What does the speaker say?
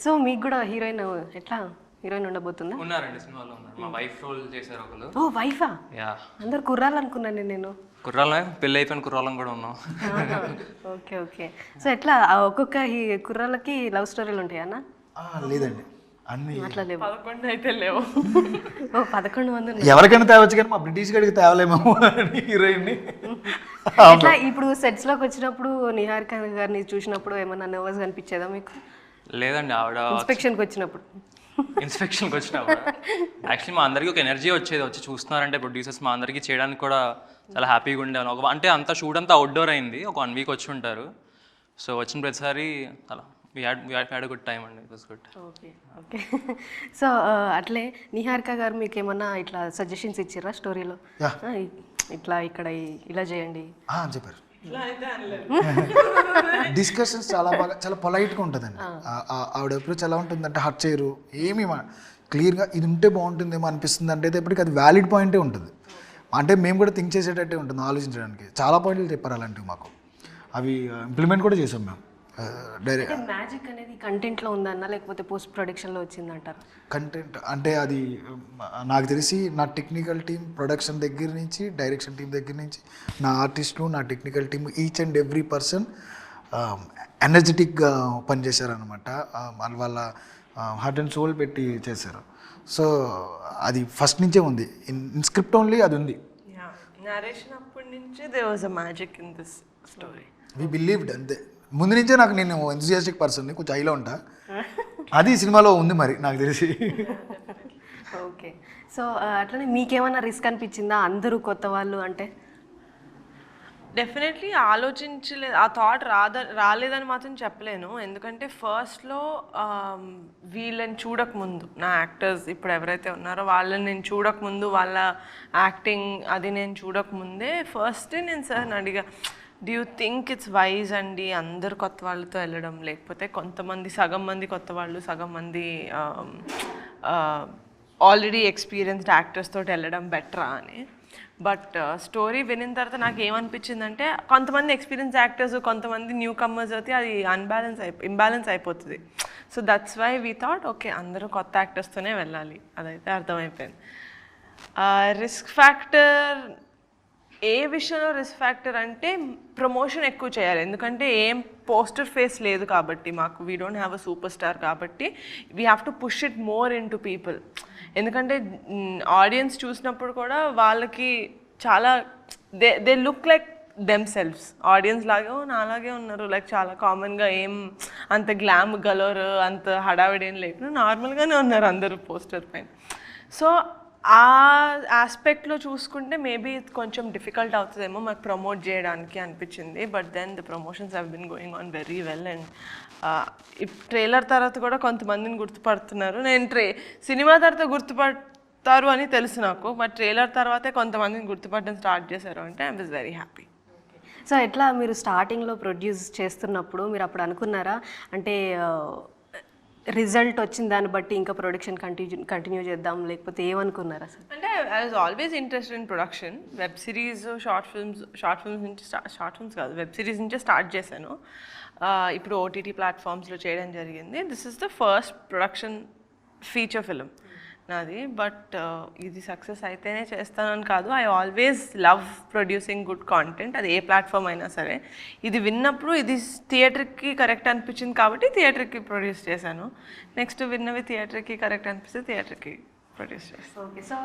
So మీకు కూడా heroine ఎట్లా హీరోయిన్ ఉండబోతుందా? ఉన్నారండి, సినిమాలో ఉన్నారు. మా వైఫ్ రోల్ చేశారు ఒకరు. ఓ వైఫా? యా, అందరు కుర్రాలు అనుకున్నాను నేను. కుర్రాలే, పెళ్ళి అయిపోయిన కుర్రాలం కూడా ఉన్నాం. Okay okay. సో ఎట్లా ఒక్కొక్క కుర్రాలకి లవ్ స్టోరీలు ఉంటాయా అన్న? లేదండి, అన్ని అట్లా లేవు. 11 అయితే లేవు. ఓ 11 మంది ఉన్నారు. ఎవరికైనా తేవచ్చు కానీ మా బ్రిటిష్ గడికి తేవలేమేమో హీరోయిన్ని. ఎట్లా ఇప్పుడు సెట్స్ లోకి వచ్చినప్పుడు నిహారిక గారిని చూసినప్పుడు ఏమన్నా నర్వస్ అనిపించేదా మీకు? లేదండి, ఆవిడ ఇన్స్పెక్షన్కి వచ్చినప్పుడు ఇన్స్పెక్షన్కి వచ్చినప్పుడు యాక్చువల్లీ మా అందరికీ ఒక ఎనర్జీ వచ్చేది. వచ్చి చూస్తున్నారంటే ప్రొడ్యూసర్స్ మా అందరికీ చేయడానికి కూడా చాలా హ్యాపీగా ఉండేవాళ్ళు. అంటే అంతా షూట్ అంతా అవుట్డోర్ అయింది, ఒక 1 వీక్ వచ్చి ఉంటారు. సో వచ్చిన ప్రతిసారి అలా we had a good time అండి, it was good. Okay okay. So అట్లే నిహారిక గారు మీకు ఏమన్నా ఇట్లా సజెషన్స్ ఇచ్చారా స్టోరీలో? ఇట్లా ఇక్కడ ఇలా చేయండి చెప్పారు. ఇట్లా అయితే అనలేదు. డిస్కషన్స్ చాలా బాగా, చాలా పొలైట్గా ఉంటుందండి. ఆవిడ అప్రోచ్ ఎలా ఉంటుందంటే హర్ట్ చేయరు, ఏమి క్లియర్గా ఇది ఉంటే బాగుంటుందేమో అనిపిస్తుంది అంటే ఎప్పటికీ అది వ్యాలిడ్ పాయింటే ఉంటుంది. అంటే మేము కూడా థింక్ చేసేటట్టే ఉంటుంది, ఆలోచించడానికి. చాలా పాయింట్లు చెప్పారు అలాంటివి మాకు. అవి ఇంప్లిమెంట్ కూడా చేసాం మేము. డైరెక్ట్ మ్యాజిక్ అనేది కంటెంట్లో ఉందన్న లేకపోతే పోస్ట్ ప్రొడక్షన్లో వచ్చిందంటారు? కంటెంట్ అంటే అది నాకు తెలిసి నా టెక్నికల్ టీం, ప్రొడక్షన్ దగ్గర నుంచి డైరెక్షన్ టీం దగ్గర నుంచి నా ఆర్టిస్టులు, నా technical team, each and every person ఎనర్జెటిక్గా పనిచేశారనమాట. వాళ్ళ హార్ట్ అండ్ సోల్ పెట్టి చేశారు. సో అది ఫస్ట్ నుంచే ఉంది, ఇన్ స్క్రిప్ట్ ఓన్లీ అది ఉంది. నరేషన్ అప్పటి నుంచే there was a magic in this story. We believed అంతే. ముందు నుంచే నేను ఎంతూజియాస్టిక్ పర్సన్ని, కొంచెం హైలో ఉంటా. అది సినిమాలో ఉంది మరి నాకు తెలిసి. ఓకే. సో అట్లనే మీకేమైనా రిస్క్ అనిపించిందా అందరూ కొత్త వాళ్ళు అంటే? డెఫినెట్లీ ఆలోచించలేదు, ఆ థాట్ రాలేదని మాత్రం చెప్పలేను. ఎందుకంటే ఫస్ట్లో వీళ్ళని చూడకముందు, నా యాక్టర్స్ ఇప్పుడు ఎవరైతే ఉన్నారో వాళ్ళని నేను చూడకముందు, వాళ్ళ యాక్టింగ్ అది నేను చూడకముందే ఫస్టే నేను సార్ని అడిగా, do you think it's wise అండి అందరు కొత్త వాళ్ళతో వెళ్ళడం, లేకపోతే కొంతమంది సగం మంది కొత్త వాళ్ళు, సగం మంది ఆల్రెడీ ఎక్స్పీరియన్స్డ్ యాక్టర్స్ తోటి వెళ్ళడం బెటరా అని. బట్ స్టోరీ వినిన తర్వాత నాకు ఏమనిపించిందంటే కొంతమంది ఎక్స్పీరియన్స్ యాక్టర్స్, కొంతమంది న్యూ కమ్మర్స్ అయితే అది ఇంబ్యాలెన్స్ అయిపోతుంది. So that's why we thought okay అందరూ కొత్త యాక్టర్స్తోనే వెళ్ళాలి, అదైతే అర్థమైపోయింది. రిస్క్ ఫ్యాక్టర్ ఏ విషయంలో రిస్క్ ఫ్యాక్టర్ అంటే ప్రమోషన్ ఎక్కువ చేయాలి. ఎందుకంటే ఏం పోస్టర్ ఫేస్ లేదు కాబట్టి మాకు, we don't have a super star కాబట్టి we have to push it more into people. ఎందుకంటే ఆడియన్స్ చూసినప్పుడు కూడా వాళ్ళకి చాలా they look like themselves. Audience లాగే నాలాగే ఉన్నారు, లైక్ చాలా కామన్గా, ఏం అంత గ్లామ్ గలర్ అంత హడావిడి ఏం లేకుండా నార్మల్గానే ఉన్నారు అందరూ పోస్టర్ పైన. సో ఆ ఆస్పెక్ట్లో చూసుకుంటే మేబీ కొంచెం డిఫికల్ట్ అవుతుందేమో మాకు ప్రమోట్ చేయడానికి అనిపించింది. But then the promotions have been going on very well. And trailer తర్వాత కూడా కొంతమందిని గుర్తుపడుతున్నారు. నేను సినిమా తర్వాత గుర్తుపడతారు అని తెలుసు నాకు, బట్ ట్రైలర్ తర్వాతే కొంతమందిని గుర్తుపడడం స్టార్ట్ చేశారు అంటే I was very happy. So ఎట్లా మీరు స్టార్టింగ్లో ప్రొడ్యూస్ చేస్తున్నప్పుడు మీరు అప్పుడు అనుకున్నారా అంటే రిజల్ట్ వచ్చిన దాన్ని బట్టి ఇంకా ప్రొడక్షన్ కంటిన్యూ చేద్దాం, లేకపోతే ఏమనుకున్నారా సార్? అంటే I was always interested in production. Web series, short films నుంచి షార్ట్ ఫిల్మ్స్ కాదు, వెబ్ సిరీస్ నుంచే స్టార్ట్ చేశాను. ఇప్పుడు ఓటీటీ ప్లాట్ఫామ్స్లో చేయడం జరిగింది. This is the first production feature film నాది. బట్ ఇది సక్సెస్ అయితేనే చేస్తానని కాదు, I always love producing good content, అది ఏ ప్లాట్ఫామ్ అయినా సరే. ఇది విన్నప్పుడు ఇది థియేటర్కి కరెక్ట్ అనిపించింది కాబట్టి థియేటర్కి ప్రొడ్యూస్ చేశాను. నెక్స్ట్ విన్నవి థియేటర్కి కరెక్ట్ అనిపిస్తే థియేటర్కి ప్రొడ్యూస్ చేస్తాను. ఓకే. సో